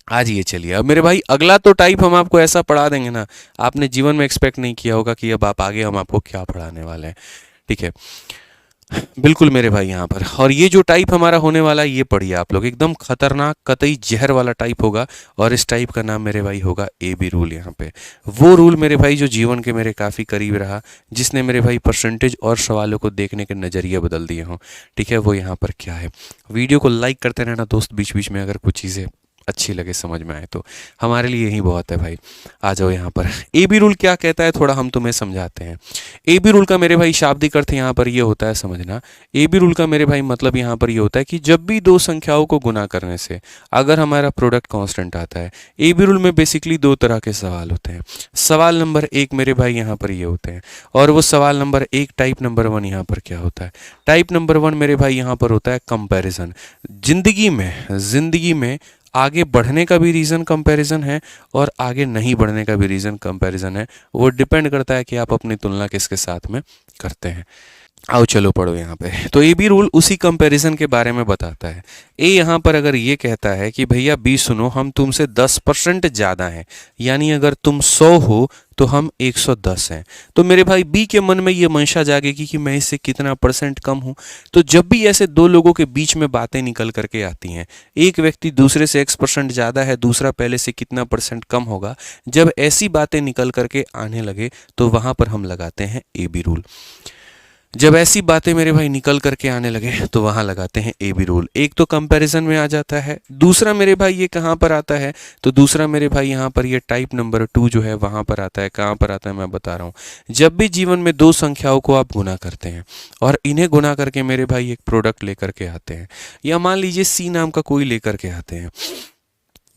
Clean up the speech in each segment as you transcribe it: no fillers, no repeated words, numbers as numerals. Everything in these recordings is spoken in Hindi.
आज ये चलिए, अब मेरे भाई अगला तो टाइप हम आपको ऐसा पढ़ा देंगे ना, आपने जीवन में एक्सपेक्ट नहीं किया होगा कि अब आप आगे हम आपको क्या पढ़ाने वाले हैं। ठीक है, बिल्कुल मेरे भाई यहाँ पर। और ये जो टाइप हमारा होने वाला है ये पढ़िए आप लोग, एकदम खतरनाक कतई जहर वाला टाइप होगा। और इस टाइप का नाम मेरे भाई होगा ए बी रूल। यहाँ पे वो रूल मेरे भाई जो जीवन के मेरे काफ़ी करीब रहा, जिसने मेरे भाई परसेंटेज और सवालों को देखने के नज़रिए बदल दिए हों। ठीक है, वो यहाँ पर क्या है। वीडियो को लाइक करते रहना दोस्त, बीच बीच में अगर कुछ चीज़ें अच्छी लगे समझ में आए तो हमारे लिए यही बहुत है भाई। आ जाओ यहाँ पर, ए बी रूल क्या कहता है थोड़ा हम तुम्हें समझाते हैं। ए बी रूल का मेरे भाई शाब्दिक अर्थ यहाँ पर ये होता है, समझना। ए बी रूल का मेरे भाई मतलब यहाँ पर ये होता है कि जब भी दो संख्याओं को गुना करने से अगर हमारा प्रोडक्ट कांस्टेंट आता है, ए बी रूल में बेसिकली दो तरह के सवाल होते हैं। सवाल नंबर एक मेरे भाई यहाँ पर ये होते हैं, और वो सवाल नंबर एक टाइप नंबर वन यहाँ पर क्या होता है। टाइप नंबर वन मेरे भाई यहाँ पर होता है कंपैरिजन। जिंदगी में आगे बढ़ने का भी रीज़न कंपैरिजन है और आगे नहीं बढ़ने का भी रीज़न कंपैरिजन है। वो डिपेंड करता है कि आप अपनी तुलना किसके साथ में करते हैं। आओ चलो पढ़ो यहाँ पे। तो ए बी रूल उसी कंपैरिजन के बारे में बताता है। ए यहाँ पर अगर ये कहता है कि भैया बी सुनो, हम तुमसे 10% ज़्यादा हैं, यानी अगर तुम 100 हो तो हम 110 हैं, तो मेरे भाई बी के मन में ये मंशा जागेगी कि मैं इससे कितना परसेंट कम हूँ। तो जब भी ऐसे दो लोगों के बीच में बातें निकल करके आती हैं, एक व्यक्ति दूसरे से x% ज़्यादा है, दूसरा पहले से कितना परसेंट कम होगा, जब ऐसी बातें निकल करके आने लगे तो वहाँ पर हम लगाते हैं ए बी रूल। जब ऐसी बातें मेरे भाई निकल करके आने लगे तो वहां लगाते हैं ए बी रूल। एक तो कंपैरिजन में आ जाता है, दूसरा मेरे भाई ये कहाँ पर आता है, तो दूसरा मेरे भाई यहाँ पर ये टाइप नंबर 2 जो है वहां पर आता है। कहाँ पर आता है मैं बता रहा हूँ। जब भी जीवन में दो संख्याओं को आप गुना करते हैं और इन्हें गुना करके मेरे भाई एक प्रोडक्ट लेकर के आते हैं, या मान लीजिए सी नाम का कोई लेकर के आते हैं,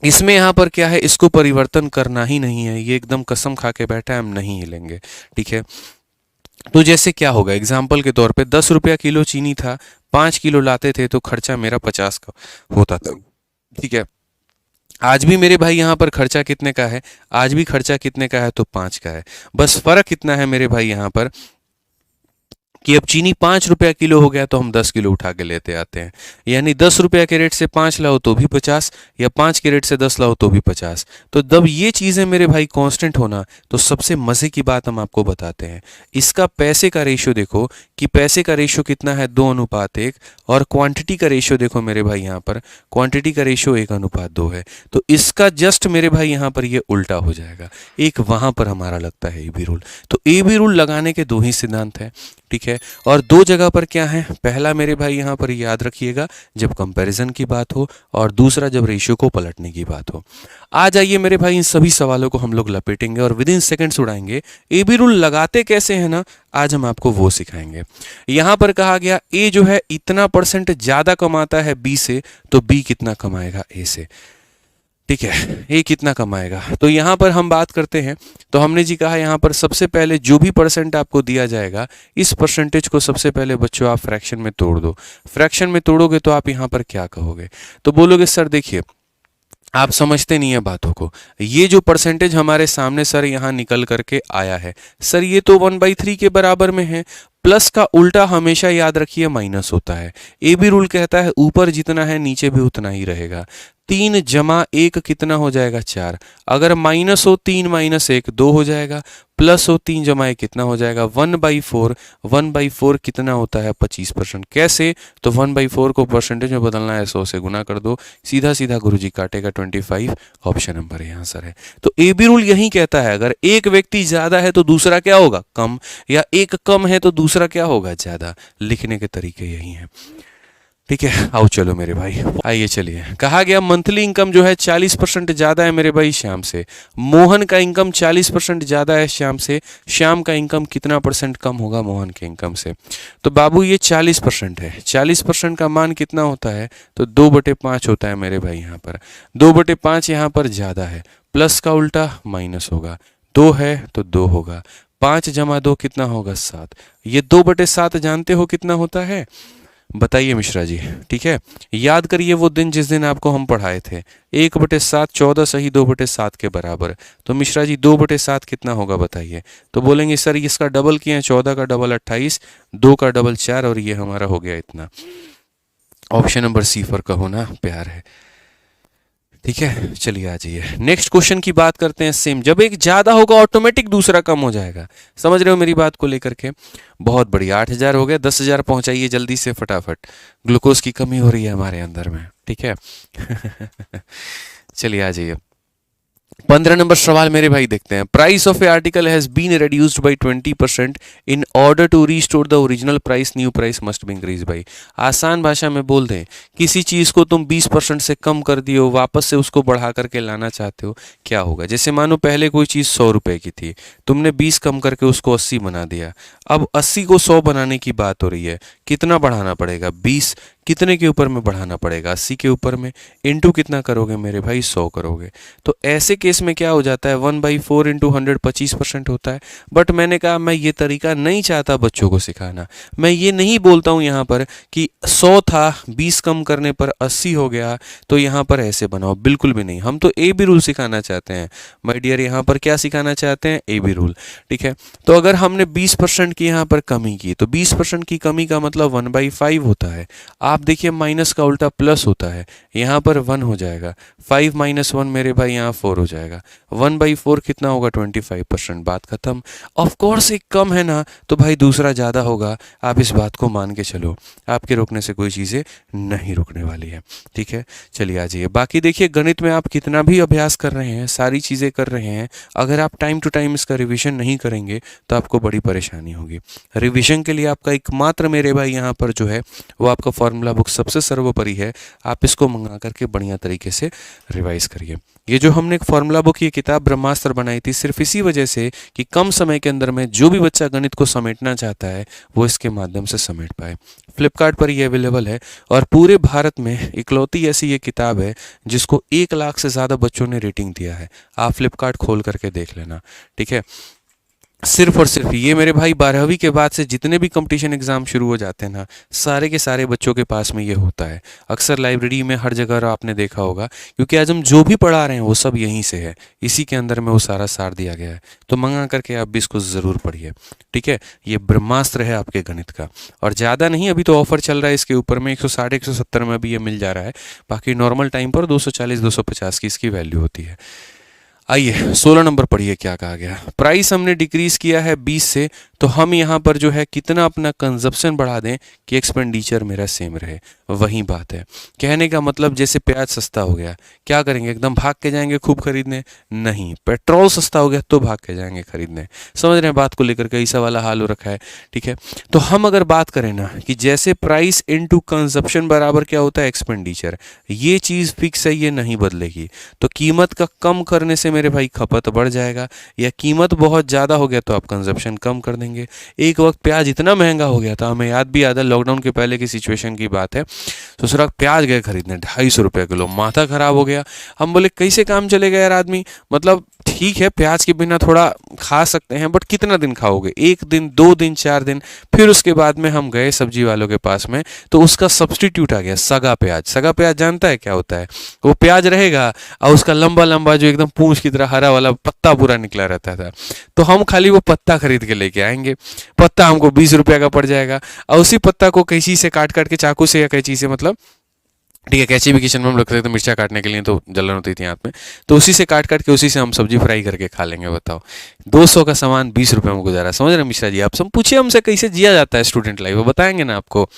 इसमें यहाँ पर क्या है, इसको परिवर्तन करना ही नहीं है, ये एकदम कसम खा के बैठा है, हम नहीं हिलेंगे। ठीक है, तो जैसे क्या होगा, एग्जाम्पल के तौर पे 10 रुपया किलो चीनी था, 5 किलो लाते थे तो खर्चा मेरा 50 का होता था। ठीक है, आज भी मेरे भाई यहाँ पर खर्चा कितने का है, आज भी खर्चा कितने का है, तो 5 का है। बस फर्क कितना है मेरे भाई यहाँ पर कि अब चीनी 5 रुपया किलो हो गया तो हम 10 किलो उठा के लेते आते हैं, यानी 10 रुपया के रेट से 5 लाओ तो भी 50, या 5 के रेट से 10 लाओ तो भी 50। तो जब ये चीज़ें मेरे भाई कांस्टेंट होना, तो सबसे मज़े की बात हम आपको बताते हैं, इसका पैसे का रेशियो देखो कि पैसे का रेशियो कितना है, 2:1, और क्वांटिटी का रेशियो देखो मेरे भाई यहाँ पर, क्वांटिटी का रेशियो 1:2 है। तो इसका जस्ट मेरे भाई यहाँ पर ये उल्टा हो जाएगा, एक वहाँ पर हमारा लगता है ए बी रूल। तो ए बी रूल लगाने के दो ही सिद्धांत हैं। ठीक है, और दो जगह पर क्या है, पहला मेरे भाई यहाँ पर याद रखिएगा जब कंपैरिजन की बात हो, और दूसरा जब रेशियो को पलटने की बात हो। आ जाइए मेरे भाई, इन सभी सवालों को हम लोग लपेटेंगे और विद इन सेकेंड्स उड़ाएंगे। ए बी रूल लगाते कैसे हैं ना, आज हम आपको वो सिखाएंगे। यहाँ पर कहा गया ए जो है इतना परसेंट ज़्यादा कमाता है बी से, तो बी कितना कमाएगा ए से। ठीक है, ये कितना कमाएगा, तो यहाँ पर हम बात करते हैं। तो हमने जी कहा यहाँ पर सबसे पहले जो भी परसेंट आपको दिया जाएगा, इस परसेंटेज को सबसे पहले बच्चों आप फ्रैक्शन में तोड़ दो। फ्रैक्शन में तोड़ोगे तो आप यहाँ पर क्या कहोगे, तो बोलोगे सर देखिए आप समझते नहीं है बातों को, ये जो परसेंटेज हमारे सामने सर यहाँ निकल करके आया है, सर ये तो 1/3 के बराबर में है। प्लस का उल्टा हमेशा याद रखिए माइनस होता है। ए बी रूल कहता है ऊपर जितना है नीचे भी उतना ही रहेगा। 3 जमा 1 कितना हो जाएगा, 4। अगर माइनस हो 3 माइनस 1 2 हो जाएगा, प्लस हो 3 जमा 1 कितना हो जाएगा, 1/4। 1/4 कितना होता है, 25%। कैसे, तो 1/4 को परसेंटेज में बदलना है, 100 से गुना कर दो, सीधा सीधा गुरुजी काटेगा 25। ऑप्शन नंबर यहाँ सर है। तो ए बी रूल यही कहता है अगर एक व्यक्ति ज्यादा है तो दूसरा क्या होगा, कम, या एक कम है तो दूसरा क्या होगा, ज्यादा। लिखने के तरीके यही हैं। ठीक है, आओ चलो मेरे भाई, आइए चलिए। कहा गया मंथली इनकम जो है 40% ज़्यादा है मेरे भाई श्याम से। मोहन का इनकम 40% ज़्यादा है श्याम से। श्याम का इनकम कितना परसेंट कम होगा मोहन के इनकम से, तो बाबू ये 40% है। 40% का मान कितना होता है, तो 2/5 होता है मेरे भाई यहाँ पर। 2/5 यहाँ पर ज़्यादा है, प्लस का उल्टा माइनस होगा, 2 है तो 2 होगा, 5 जमा 2 कितना होगा, 7। ये 2/7 जानते हो कितना होता है, बताइए मिश्रा जी। ठीक है, याद करिए वो दिन जिस दिन आपको हम पढ़ाए थे, 1/7 14 सही 2/7 के बराबर। तो मिश्रा जी 2/7 कितना होगा बताइए, तो बोलेंगे सर इसका डबल किया, 14 का डबल 28, 2 का डबल 4, और ये हमारा हो गया इतना। ऑप्शन नंबर सी पर कहो ना प्यार है। ठीक है, चलिए आ जाइए नेक्स्ट क्वेश्चन की बात करते हैं। सेम, जब एक ज्यादा होगा ऑटोमेटिक दूसरा कम हो जाएगा। समझ रहे हो मेरी बात को लेकर के? बहुत बढ़िया, 8,000 हो गया, 10,000 पहुंचाइए जल्दी से फटाफट, ग्लूकोज की कमी हो रही है हमारे अंदर में। ठीक है चलिए आ जाइए, 15 नंबर सवाल मेरे भाई देखते हैं। Price of a article has been reduced by 20%, in order to restore the original price new price must be increase by. आसान भाषा में बोल दें, किसी चीज को तुम 20% से कम कर दिए हो, वापस से उसको बढ़ा करके लाना चाहते हो, क्या होगा? जैसे मानो पहले कोई चीज 100 रुपए की थी, तुमने 20 कम करके उसको 80 बना दिया, अब 80 को 100 बनाने की बात हो रही है, कितना बढ़ाना पड़ेगा? 20। कितने के ऊपर में बढ़ाना पड़ेगा? 80 के ऊपर में। इनटू कितना करोगे मेरे भाई? 100 करोगे। तो ऐसे केस में क्या हो जाता है? 1/4 इंटू 100 25% होता है। बट मैंने कहा मैं ये तरीका नहीं चाहता बच्चों को सिखाना। मैं ये नहीं बोलता हूँ यहाँ पर कि 100 था, 20 कम करने पर 80 हो गया, तो यहाँ पर ऐसे बनाओ, बिल्कुल भी नहीं। हम तो ए बी रूल सिखाना चाहते हैं माय डियर। यहाँ पर क्या सिखाना चाहते हैं? A B rule. ठीक है, तो अगर हमने 20% की यहाँ पर कमी की, तो 20% की कमी का मतलब 1/5 होता है। आप देखिए माइनस का उल्टा प्लस होता है, यहाँ पर 1 हो जाएगा, 5 - 1 मेरे भाई यहाँ 4 हो जाएगा। 1/4 कितना होगा? 25%। बात खत्म। ऑफ कोर्स एक कम है ना, तो भाई दूसरा ज़्यादा होगा, आप इस बात को मान के चलो। आपके रोकने से कोई चीज़ें नहीं रुकने वाली है। ठीक है, चलिए आ जाइए। बाकी देखिए, गणित में आप कितना भी अभ्यास कर रहे हैं, सारी चीज़ें कर रहे हैं, अगर आप टाइम टू टाइम इसका रिविजन नहीं करेंगे तो आपको बड़ी परेशानी होगी। रिविजन के लिए आपका एकमात्र मेरे भाई यहाँ पर जो है वो आपका फॉर्मूला बुक सबसे सर्वोपरि है। आप इसको मंगा करके बढ़िया तरीके से रिवाइज करिए। ये जो हमने एक फॉर्मूला बुक, ये किताब ब्रह्मास्त्र बनाई थी सिर्फ इसी वजह से कि कम समय के अंदर में जो भी बच्चा गणित को समेटना चाहता है वो इसके माध्यम से समेट पाए। फ्लिपकार्ट पर ये अवेलेबल है और पूरे भारत में इकलौती ऐसी ये किताब है जिसको 1 लाख से ज़्यादा बच्चों ने रेटिंग दिया है। आप फ्लिपकार्ट खोल करके देख लेना। ठीक है, सिर्फ और सिर्फ ये मेरे भाई 12वीं के बाद से जितने भी कंपटीशन एग्जाम शुरू हो जाते हैं ना, सारे के सारे बच्चों के पास में ये होता है। अक्सर लाइब्रेरी में हर जगह आपने देखा होगा, क्योंकि आज हम जो भी पढ़ा रहे हैं वो सब यहीं से है, इसी के अंदर में वो सारा सार दिया गया है। तो मंगा करके आप भी इसको ज़रूर पढ़िए। ठीक है, ये ब्रह्मास्त्र है आपके गणित का। और ज़्यादा नहीं, अभी तो ऑफर चल रहा है इसके ऊपर में, 160 170 में भी ये मिल जा रहा है। बाकी नॉर्मल टाइम पर 240 250 की इसकी वैल्यू होती है। आइए 16 नंबर पढ़िए क्या कहा गया। प्राइस हमने डिक्रीज किया है 20 से, तो हम यहाँ पर जो है कितना अपना कंजप्शन बढ़ा दें कि एक्सपेंडिचर मेरा सेम रहे। वही बात है, कहने का मतलब जैसे प्याज सस्ता हो गया, क्या करेंगे? एकदम भाग के जाएंगे खूब खरीदने? नहीं। पेट्रोल सस्ता हो गया तो भाग के जाएंगे खरीदने। समझ रहे हैं बात को लेकर के? ऐसा वाला हाल हो रखा है। ठीक है, तो हम अगर बात करें ना कि जैसे प्राइस इनटू कंजप्शन बराबर क्या होता है? एक्सपेंडिचर। ये चीज़ फिक्स है, ये नहीं बदलेगी। तो कीमत का कम करने से मेरे भाई खपत बढ़ जाएगा, या कीमत बहुत ज़्यादा हो गया तो आप कंजप्शन कम कर देंगे। एक वक्त प्याज इतना महंगा हो गया था, हमें याद भी याद है, लॉकडाउन के पहले की सिचुएशन की बात है। ससुराल प्याज गए खरीदने 250 रुपये किलो, माथा खराब हो गया। हम बोले कैसे काम चलेगा यार आदमी, मतलब ठीक है प्याज के बिना थोड़ा खा सकते हैं, बट कितना दिन खाओगे? 1 दिन 2 दिन 4 दिन। फिर उसके बाद में हम गए सब्जी वालों के पास में, तो उसका सब्सटीट्यूट आ गया सगा प्याज। सगा प्याज जानता है क्या होता है? वो प्याज रहेगा और उसका लंबा लंबा जो एकदम पूंछ की तरह हरा वाला पत्ता पूरा निकला रहता था। तो हम खाली वो पत्ता खरीद के लेके आएंगे। पत्ता हमको 20 रुपये का पड़ जाएगा, और उसी पत्ता को कैंची से काट काट के, चाकू से या कैंची से, मतलब ठीक है कैंची भी किचन में हम रखते थे मिर्चा काटने के लिए, तो जलन होती थी हाथ में, तो उसी से काट काट के उसी से हम सब्जी फ्राई करके खा लेंगे। बताओ 200 का सामान 20 रुपये में गुजारा। समझ रहे मिश्रा जी? आप सब पूछिए हमसे कैसे जिया जाता है स्टूडेंट लाइफ, वो बताएंगे ना आपको।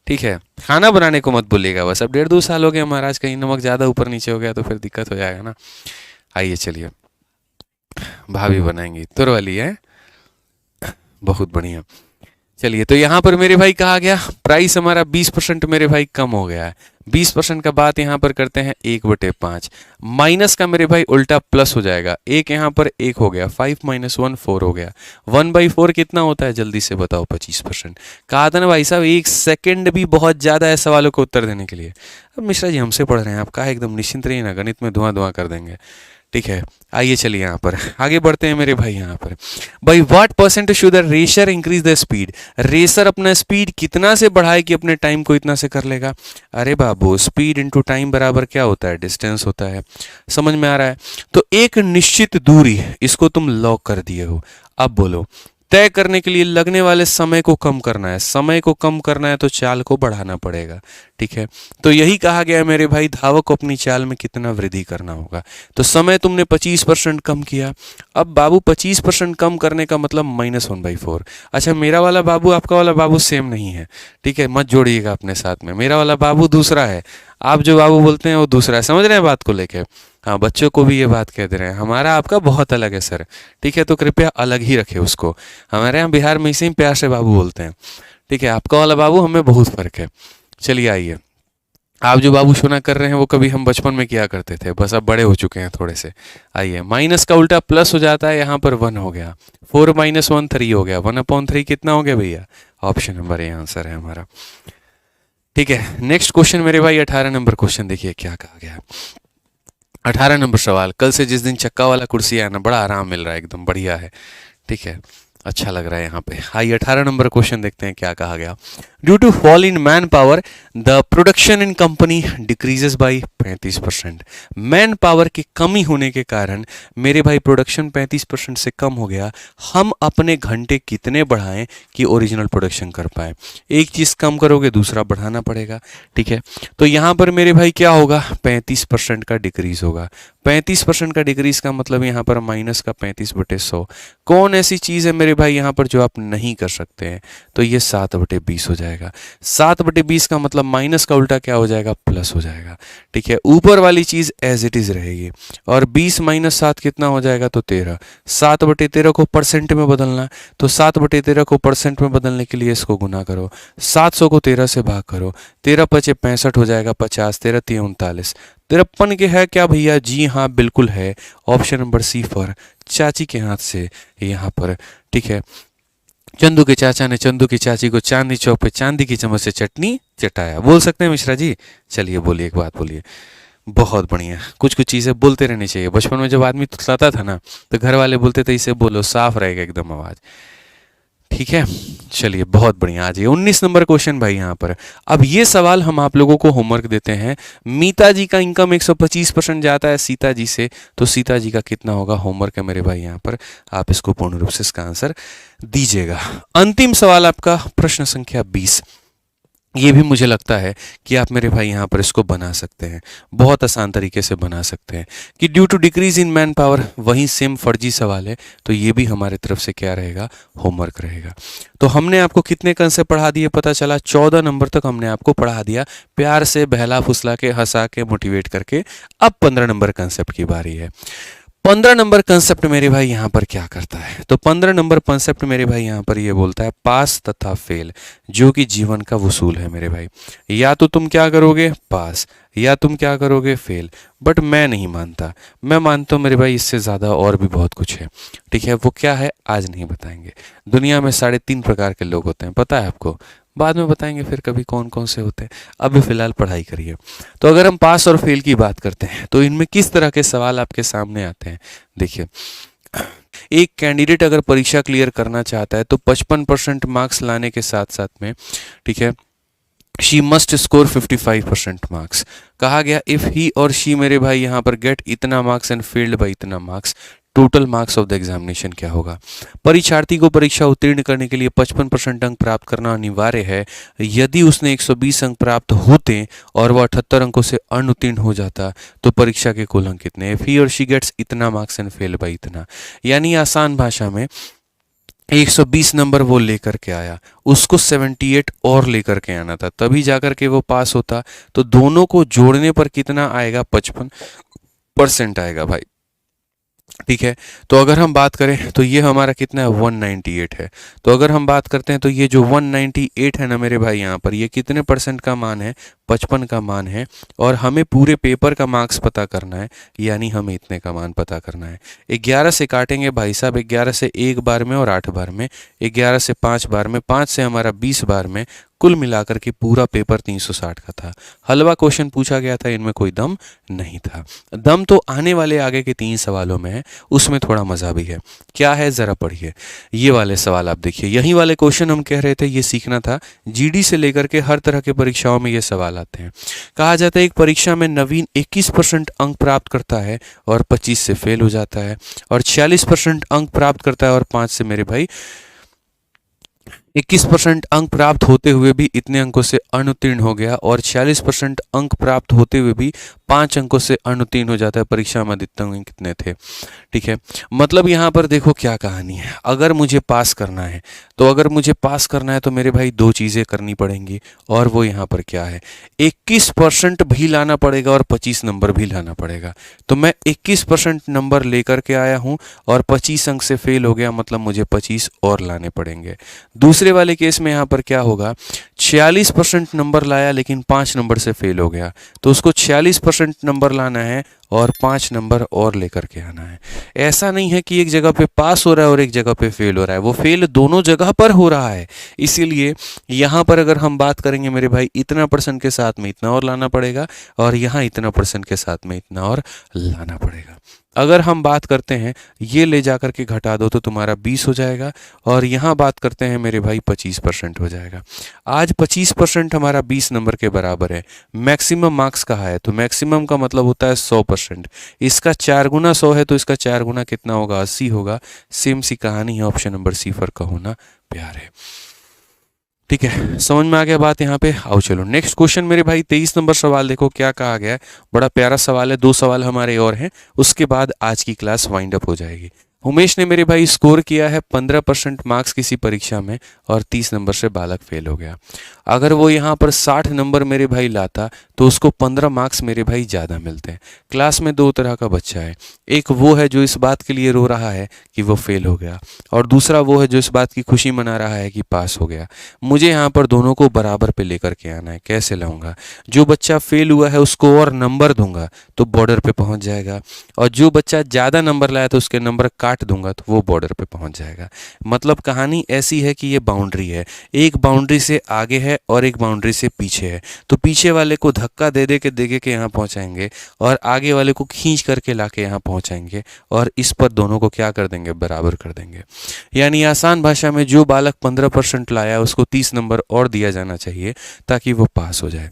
ठीक है, खाना बनाने को मत भूलिएगा बस। अब 1.5-2 साल हो गए महाराज, कहीं नमक ज़्यादा ऊपर नीचे हो गया तो फिर दिक्कत हो जाएगा ना। आइए चलिए, भाभी बनाएंगी तुर वाली है, बहुत बढ़िया। चलिए, तो यहाँ पर मेरे भाई कहा गया प्राइस हमारा 20% मेरे भाई कम हो गया है। 20% का बात यहाँ पर करते हैं 1/5, माइनस का मेरे भाई उल्टा प्लस हो जाएगा। एक यहाँ पर 1 हो गया, 5 - 1 4 हो गया। 1/4 कितना होता है? जल्दी से बताओ। 25%। कहा था ना भाई साहब, 1 सेकेंड भी बहुत ज़्यादा है सवालों को उत्तर देने के लिए। अब मिश्रा जी हमसे पढ़ रहे हैं, आप कहा एकदम निश्चिंत रहिए ना, गणित में धुआं धुआं कर देंगे। ठीक है, आइए चलिए यहाँ पर आगे बढ़ते हैं मेरे भाई। यहाँ पर भाई what percent should the racer increase the speed? Racer अपना स्पीड कितना से बढ़ाए कि अपने टाइम को इतना से कर लेगा? अरे बाबू, स्पीड इनटू टाइम बराबर क्या होता है? डिस्टेंस होता है। समझ में आ रहा है? तो एक निश्चित दूरी, इसको तुम लॉक कर दिए हो। अब बोलो तय करने के लिए लगने वाले समय को कम करना है, समय को कम करना है तो चाल को बढ़ाना पड़ेगा। ठीक है, तो यही कहा गया है मेरे भाई, धावक को अपनी चाल में कितना वृद्धि करना होगा। तो समय तुमने 25% कम किया। अब बाबू 25% कम करने का मतलब -1/4। अच्छा, मेरा वाला बाबू आपका वाला बाबू सेम नहीं है, ठीक है, मत जोड़िएगा अपने साथ में। मेरा वाला बाबू दूसरा है, आप जो बाबू बोलते हैं वो दूसरा है। समझ रहे हैं बात को लेके? हाँ, बच्चों को भी ये बात कह दे रहे हैं, हमारा आपका बहुत अलग है सर। ठीक है, तो कृपया अलग ही रखें उसको। हमारे यहाँ बिहार में इसी में प्यार से बाबू बोलते हैं। ठीक है, आपका वाला बाबू हमें बहुत फर्क है। चलिए आइए, आप जो बाबू सोना कर रहे हैं वो कभी हम बचपन में किया करते थे, बस अब बड़े हो चुके हैं थोड़े से। आइए, माइनस का उल्टा प्लस हो जाता है, यहाँ पर 1 हो गया। 4 - 1 3 हो गया। 1/3 कितना हो गया भैया? ऑप्शन नंबर ए आंसर है हमारा। ठीक है, नेक्स्ट क्वेश्चन मेरे भाई 18 नंबर क्वेश्चन देखिए क्या कहा गया है। 18 नंबर सवाल, कल से जिस दिन चक्का वाला कुर्सी आया ना, बड़ा आराम मिल रहा है, एकदम बढ़िया है। ठीक है, अच्छा लग रहा है यहाँ पे। आइए 18 नंबर क्वेश्चन देखते हैं क्या कहा गया। Due to fall in man power the production in company decreases by 35%। Man power की कमी होने के कारण मेरे भाई प्रोडक्शन 35% से कम हो गया। हम अपने घंटे कितने बढ़ाएं कि ओरिजिनल प्रोडक्शन कर पाए? एक चीज़ कम करोगे दूसरा बढ़ाना पड़ेगा। ठीक है, तो यहाँ पर मेरे भाई क्या होगा? 35% का डिक्रीज होगा। 35% का डिक्रीज का मतलब यहाँ पर माइनस का 35/100। कौन ऐसी चीज़ है मेरे भाई यहाँ पर जो आप नहीं कर सकते हैं? तो ये 7/20 हो जाएगा। 7/20 का मतलब माइनस का उल्टा क्या हो जाएगा? प्लस हो जाएगा। ठीक है, ऊपर वाली चीज़ एज इट इज़ रहेगी। और 20 - 7 कितना हो जाएगा? तो 13। 7/13 को परसेंट में बदलना, तो 7/13 को परसेंट में बदलने के लिए इसको गुना करो। 700 को 13 से भाग करो। 13 × 5 = 65 हो जाएगा। 50 13 × 3 = 39। 53 के है क्या भैया? जी हाँ बिल्कुल है। ऑप्शन नंबर सी फॉर चाची के हाथ से यहाँ पर। ठीक है, चंदू के चाचा ने चंदू की चाची को चांदनी चौक पे चांदी की चम्मच से चटनी चटाया। बोल सकते हैं मिश्रा जी? चलिए बोलिए, एक बात बोलिए। बहुत बढ़िया, कुछ कुछ चीज़ें बोलते रहनी चाहिए। बचपन में जब आदमी तुतलाता था ना, तो घर वाले बोलते थे इसे बोलो, साफ रहेगा एकदम आवाज़। ठीक है, चलिए बहुत बढ़िया। आज ये 19 नंबर क्वेश्चन भाई यहाँ पर। अब ये सवाल हम आप लोगों को होमवर्क देते हैं। मीता जी का इनकम 125% जाता है सीता जी से, तो सीता जी का कितना होगा? होमवर्क है मेरे भाई यहाँ पर, आप इसको पूर्ण रूप से इसका आंसर दीजिएगा। अंतिम सवाल आपका प्रश्न संख्या 20। ये भी मुझे लगता है कि आप मेरे भाई यहाँ पर इसको बना सकते हैं, बहुत आसान तरीके से बना सकते हैं कि due to decrease in man power. वहीं सेम फर्जी सवाल है, तो ये भी हमारे तरफ से क्या रहेगा? होमवर्क रहेगा। तो हमने आपको कितने कंसेप्ट पढ़ा दिए पता चला? 14 नंबर तक हमने आपको पढ़ा दिया, प्यार से बहला फुसला के, हंसा के, मोटिवेट करके। अब 15 नंबर कंसेप्ट की बारी है। 15 नंबर कंसेप्ट मेरे भाई यहाँ पर क्या करता है? तो 15 नंबर कंसेप्ट मेरे भाई यहाँ पर ये बोलता है पास तथा फेल, जो कि जीवन का वसूल है मेरे भाई। या तो तुम क्या करोगे? पास, या तुम क्या करोगे? फेल। बट मैं नहीं मानता, मैं मानता हूँ मेरे भाई इससे ज़्यादा और भी बहुत कुछ है। ठीक है, वो क्या है आज नहीं बताएंगे। दुनिया में 3.5 प्रकार के लोग होते हैं, पता है आपको? बाद में बताएंगे फिर कभी कौन कौन से होते हैं। अभी फिलहाल पढ़ाई करिए। तो अगर हम पास और फेल की बात करते हैं तो इनमें किस तरह के सवाल आपके सामने आते हैं? देखिए, एक कैंडिडेट अगर परीक्षा क्लियर करना चाहता है तो 55% मार्क्स लाने के साथ साथ में, ठीक है, शी मस्ट स्कोर 55% मार्क्स। कहा गया इफ ही और शी मेरे भाई यहाँ पर गेट इतना मार्क्स एंड फेल्ड बाई इतना marks, total marks of the examination क्या होगा? परीक्षार्थी को परीक्षा उत्तीर्ण करने के लिए 55% अंक प्राप्त करना अनिवार्य है। यदि उसने 120 अंक प्राप्त होते और वह 78 अंकों से अनुत्तीर्ण हो जाता तो परीक्षा के कुल अंक कितने? इफ ही और शी गेट्स इतना मार्क्स एंड फेल बाई इतना, यानी आसान भाषा में 120 नंबर वो लेकर के आया, उसको 78 और लेकर के आना था, तभी जाकर के वो पास होता। तो दोनों को जोड़ने पर कितना आएगा? 55% आएगा भाई। ठीक है, तो अगर हम बात करें तो ये हमारा कितना है? 198 है। तो अगर हम बात करते हैं तो ये जो 198 है ना मेरे भाई यहाँ पर, ये कितने परसेंट का मान है? 55 का मान है। और हमें पूरे पेपर का मार्क्स पता करना है, यानी हमें इतने का मान पता करना है। 11 से काटेंगे भाई साहब, 11 से 1 बार में और 8 बार में, 11 से 5 बार में, 5 से हमारा 20 बार में, कुल मिलाकर के पूरा पेपर 360 का था। हलवा क्वेश्चन पूछा गया था, इनमें कोई दम नहीं था। दम तो आने वाले आगे के 3 सवालों में है, उसमें थोड़ा मजा भी है। क्या है जरा पढ़िए ये वाले सवाल। आप देखिए, यही वाले क्वेश्चन हम कह रहे थे ये सीखना था। जीडी से लेकर के हर तरह के परीक्षाओं में ये सवाल आते हैं। कहा जाता है एक परीक्षा में नवीन 21% अंक प्राप्त करता है और 25 से फेल हो जाता है, और 46% अंक प्राप्त करता है और 5 से मेरे भाई 21% अंक प्राप्त होते हुए भी इतने अंकों से अनुत्तीर्ण हो गया, और 46% अंक प्राप्त होते हुए भी 5 अंकों से अनुत्तीर्ण हो जाता है। परीक्षा में अधिकतम अंक कितने थे? ठीक है, मतलब यहाँ पर देखो क्या कहानी है। अगर मुझे पास करना है तो मेरे भाई दो चीज़ें करनी पड़ेंगी, और वो यहाँ पर क्या है, 21% भी लाना पड़ेगा और 25 नंबर भी लाना पड़ेगा। तो मैं 21% नंबर लेकर के आया हूँ और 25 अंक से फेल हो गया, मतलब मुझे 25 और लाने पड़ेंगे। दूसरे वाले केस में यहाँ पर क्या होगा, 46% नंबर लाया लेकिन 5 नंबर से फेल हो गया, तो उसको 46% नंबर लाना है और 5 नंबर और लेकर के आना है। ऐसा नहीं है कि एक जगह पे पास हो रहा है और एक जगह पे फेल हो रहा है, वो फेल दोनों जगह पर हो रहा है। इसीलिए यहाँ पर अगर हम बात करेंगे मेरे भाई, इतना परसेंट के साथ में इतना और लाना पड़ेगा, और यहाँ इतना परसेंट के साथ में इतना और लाना पड़ेगा। अगर हम बात करते हैं, ये ले जा करके घटा दो तो तुम्हारा 20 हो जाएगा, और यहाँ बात करते हैं मेरे भाई 25% हो जाएगा। आज 25% हमारा 20 नंबर के बराबर है। मैक्सिमम मार्क्स कहाँ है, तो मैक्सिमम का मतलब होता है 100%। इसका 4 गुना 100 है, तो इसका 4 गुना कितना होगा, 80 होगा। सेम सी कहानी है, ऑप्शन नंबर सी फर्क का होना प्यार है। ठीक है, समझ में आ गया बात यहाँ पे। आओ चलो नेक्स्ट क्वेश्चन मेरे भाई, 23 नंबर सवाल देखो क्या कहा गया है। बड़ा प्यारा सवाल है, 2 सवाल हमारे और हैं, उसके बाद आज की क्लास वाइंड अप हो जाएगी। उमेश ने मेरे भाई स्कोर किया है 15% मार्क्स किसी परीक्षा में, और 30 नंबर से बालक फेल हो गया। अगर वो यहाँ पर 60 नंबर मेरे भाई लाता तो उसको 15 मार्क्स मेरे भाई ज़्यादा मिलते हैं। क्लास में 2 तरह का बच्चा है, एक वो है जो इस बात के लिए रो रहा है कि वो फेल हो गया, और दूसरा वो है जो इस बात की खुशी मना रहा है कि पास हो गया। मुझे यहाँ पर दोनों को बराबर पे लेकर के आना है। कैसे लाऊंगा, जो बच्चा फेल हुआ है उसको और नंबर दूंगा तो बॉर्डर पे पहुंच जाएगा, और जो बच्चा ज़्यादा नंबर लाया तो उसके नंबर काट दूंगा तो वो बॉर्डर पे पहुंच जाएगा। मतलब कहानी ऐसी है कि ये बाउंड्री है, एक बाउंड्री से आगे है और एक बाउंड्री से पीछे है, तो पीछे वाले को धक्का दे दे के यहाँ पहुंचाएंगे, और आगे वाले को खींच करके लाके यहाँ पहुंचाएंगे, और इस पर दोनों को क्या कर देंगे, बराबर कर देंगे। यानी आसान भाषा में जो बालक 15% लाया उसको 30 नंबर और दिया जाना चाहिए ताकि वो पास हो जाए।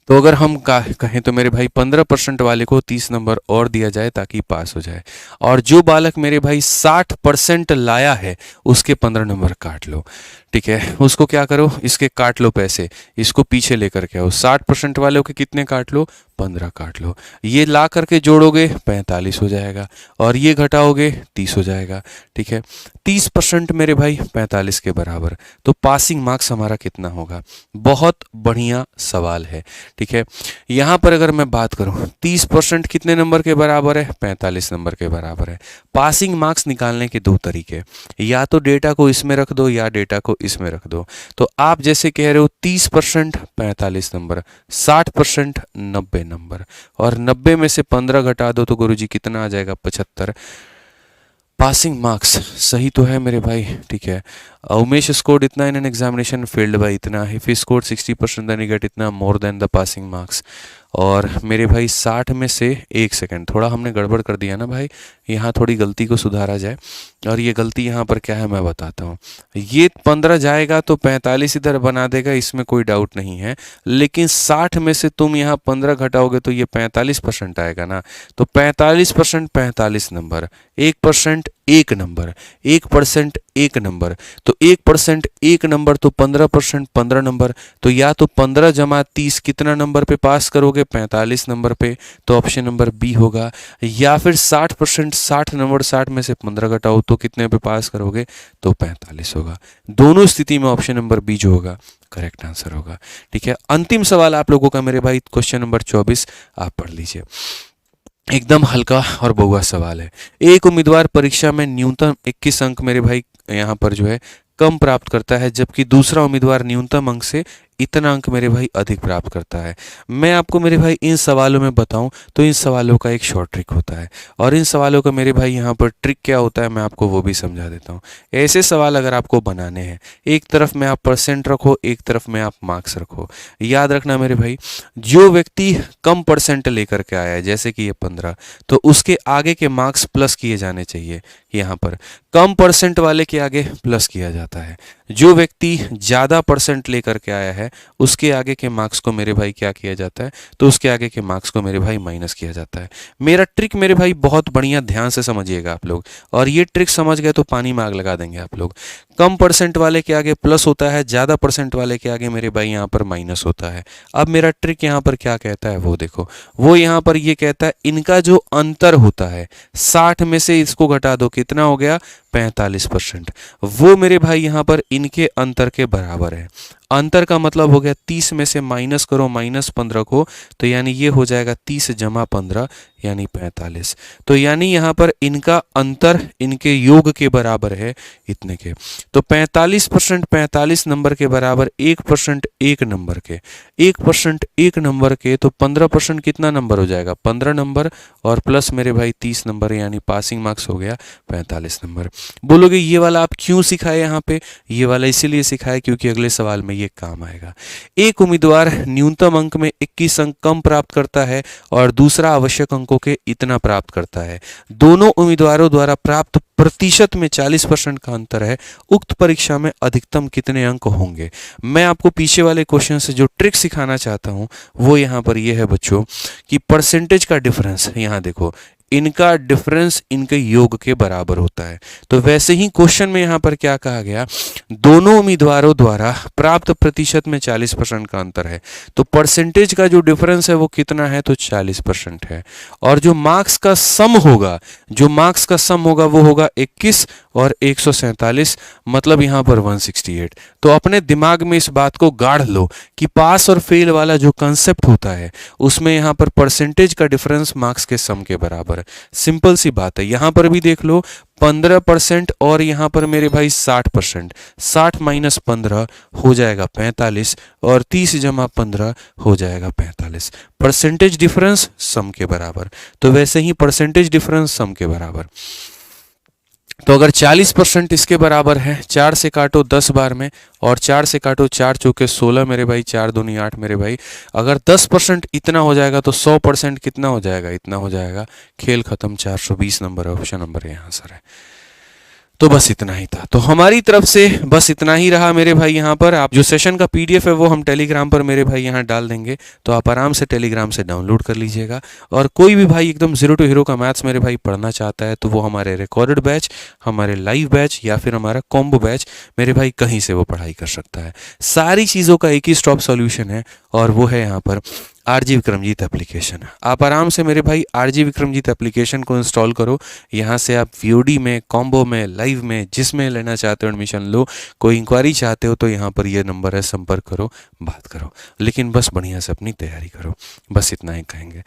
तो अगर हम कहें तो मेरे भाई 15% वाले को 30 नंबर और दिया जाए ताकि पास हो जाए, और जो बालक मेरे भाई 60% लाया है उसके 15 नंबर काट लो। ठीक है, उसको क्या करो, इसके काट लो पैसे, इसको पीछे लेकर के आओ। 60% वालों के कितने काट लो, 15 काट लो। ये ला करके जोड़ोगे 45 हो जाएगा, और ये घटाओगे 30 हो जाएगा। ठीक है, 30% मेरे भाई 45 के बराबर, तो पासिंग मार्क्स हमारा कितना होगा। बहुत बढ़िया सवाल है। ठीक है, यहाँ पर अगर मैं बात करूँ 30% कितने नंबर के बराबर है, 45 नंबर के बराबर है। पासिंग मार्क्स निकालने के 2 तरीके, या तो डेटा को इसमें रख दो या डेटा को इसमें रख दो। तो आप जैसे कह रहे हो 30% 45 नंबर, 60% 90 नंबर, और 90 में से 15 घटा दो तो गुरुजी कितना आ जाएगा, 75। पासिंग मार्क्स सही तो है मेरे भाई। ठीक है, उमेश स्कोर्ड इतना in an examination field by इतना, if he scored 60% then he get इतना more than the passing marks. और मेरे भाई 60 में से 1 सेकंड, थोड़ा हमने गड़बड़ कर दिया ना भाई, यहाँ थोड़ी गलती को सुधारा जाए। और ये गलती यहाँ पर क्या है मैं बताता हूँ। ये 15 जाएगा तो 45 इधर बना देगा, इसमें कोई डाउट नहीं है, लेकिन 60 में से तुम यहाँ 15 घटाओगे तो ये 45% आएगा ना। तो 45% 45 नंबर, 1% 1 नंबर, 1% 1 नंबर, तो 1% 1 नंबर, तो 15% 15 नंबर। तो या तो 15 जमा 30 कितना नंबर पे पास करोगे, 45 नंबर पे, तो ऑप्शन नंबर बी होगा। या फिर 60% 60 नंबर, 60 में से 15 घटाओ तो कितने पे पास करोगे, तो 45 होगा। दोनों स्थिति में ऑप्शन नंबर बी जो होगा करेक्ट आंसर होगा। ठीक है, अंतिम सवाल आप लोगों का मेरे भाई, क्वेश्चन नंबर 24 आप पढ़ लीजिए। एकदम हल्का और बहुआ सवाल है। एक उम्मीदवार परीक्षा में न्यूनतम 21 अंक मेरे भाई यहाँ पर जो है कम प्राप्त करता है, जबकि दूसरा उम्मीदवार न्यूनतम अंक से इतना अंक मेरे भाई अधिक प्राप्त करता है। मैं आपको मेरे भाई इन सवालों में बताऊं तो इन सवालों का एक शॉर्ट ट्रिक होता है, और इन सवालों का मेरे भाई यहाँ पर ट्रिक क्या होता है मैं आपको वो भी समझा देता हूँ। ऐसे सवाल अगर आपको बनाने हैं, एक तरफ में आप परसेंट रखो, एक तरफ में आप मार्क्स रखो। याद रखना मेरे भाई, जो व्यक्ति कम परसेंट लेकर के आया है, जैसे कि ये 15, तो उसके आगे के मार्क्स प्लस किए जाने चाहिए। यहाँ पर कम परसेंट वाले के आगे प्लस किया जाता है। जो व्यक्ति ज़्यादा परसेंट लेकर के आया है उसके आगे के मार्क्स को मेरे भाई क्या किया जाता है, तो उसके आगे के मार्क्स को मेरे भाई माइनस किया जाता है। मेरा ट्रिक मेरे भाई बहुत बढ़िया ध्यान से समझिएगा आप लोग, और ये ट्रिक समझ गए तो पानी में आग लगा देंगे आप लोग। कम परसेंट वाले के आगे प्लस होता है, ज़्यादा परसेंट वाले के आगे मेरे भाई यहाँ पर माइनस होता है। अब मेरा ट्रिक यहाँ पर क्या कहता है वो देखो, वो यहाँ पर ये कहता है इनका जो अंतर होता है 60 में से इसको घटा दो, कितना हो गया 45%, वो मेरे भाई यहाँ पर इनके अंतर के बराबर है। अंतर का मतलब हो गया 30 में से माइनस करो -15 को, तो यानी ये हो जाएगा 30 जमा 15 यानी 45। तो यानी यहाँ पर इनका अंतर इनके योग के बराबर है इतने के। तो 45% 45 नंबर के बराबर 1% 1 नंबर के, 1% 1 नंबर के, तो 15% कितना नंबर हो जाएगा 15 नंबर, और प्लस मेरे भाई 30 नंबर, यानी पासिंग मार्क्स हो गया 45 नंबर। बोलोगे ये वाला आप क्यों सिखाए यहाँ पे, ये वाला इसीलिए सिखाए क्योंकि अगले सवाल में ये काम आएगा। एक उम्मीदवार न्यूनतम अंक में 21 अंक कम प्राप्त करता है और दूसरा आवश्यक अंकों के इतना प्राप्त करता है। दोनों उम्मीदवारों द्वारा प्राप्त प्रतिशत में 40% का अंतर है। उक्त परीक्षा में अधिकतम कितने अंक होंगे। मैं आपको पीछे वाले क्वेश्चन से जो ट्रिक सिखाना चाहता हूं वो यहाँ पर ये है बच्चों कि परसेंटेज का डिफरेंस, यहाँ देखो इनका डिफरेंस इनके योग के बराबर होता है। तो वैसे ही क्वेश्चन में यहाँ पर क्या कहा गया, दोनों उम्मीदवारों द्वारा प्राप्त प्रतिशत में 40% का अंतर है, तो परसेंटेज का जो डिफरेंस है वो कितना है, तो 40% है। और जो मार्क्स का सम होगा, जो मार्क्स का सम होगा वो होगा 21 और 147, मतलब यहाँ पर 168। तो अपने दिमाग में इस बात को गाढ़ लो कि पास और फेल वाला जो कंसेप्ट होता है उसमें यहाँ पर परसेंटेज का डिफरेंस मार्क्स के सम के बराबर है। सिंपल सी बात है। यहाँ पर भी देख लो 15% और यहाँ पर मेरे भाई 60%, 60 माइनस 15 हो जाएगा 45 और 30 जमा 15 हो जाएगा 45। परसेंटेज डिफरेंस सम के बराबर, तो वैसे ही परसेंटेज डिफरेंस सम के बराबर। तो अगर 40% इसके बराबर है, 4 से काटो 10 बार में, और 4 से काटो 4 चौके 16 मेरे भाई, 4 दूनी 8 मेरे भाई। अगर 10% इतना हो जाएगा तो 100% कितना हो जाएगा, इतना हो जाएगा। खेल खत्म, 420 नंबर ऑप्शन नंबर यहाँ आंसर है। तो बस इतना ही था। तो हमारी तरफ से बस इतना ही रहा मेरे भाई। यहाँ पर आप जो सेशन का पीडीएफ है वो हम टेलीग्राम पर मेरे भाई यहाँ डाल देंगे, तो आप आराम से टेलीग्राम से डाउनलोड कर लीजिएगा। और कोई भी भाई एकदम जीरो टू हीरो का मैथ्स मेरे भाई पढ़ना चाहता है तो वो हमारे रिकॉर्डेड बैच, हमारे लाइव बैच या फिर हमारा कॉम्बो बैच मेरे भाई कहीं से वो पढ़ाई कर सकता है। सारी चीज़ों का एक ही स्टॉप सॉल्यूशन है और वो है यहाँ पर आरजी विक्रमजीत एप्लीकेशन। आप आराम से मेरे भाई आरजी विक्रमजीत एप्लीकेशन को इंस्टॉल करो। यहाँ से आप वीओडी में, कॉम्बो में, लाइव में, जिसमें लेना चाहते हो एडमिशन लो। कोई इंक्वायरी चाहते हो तो यहाँ पर ये नंबर है, संपर्क करो, बात करो। लेकिन बस बढ़िया से अपनी तैयारी करो, बस इतना ही कहेंगे।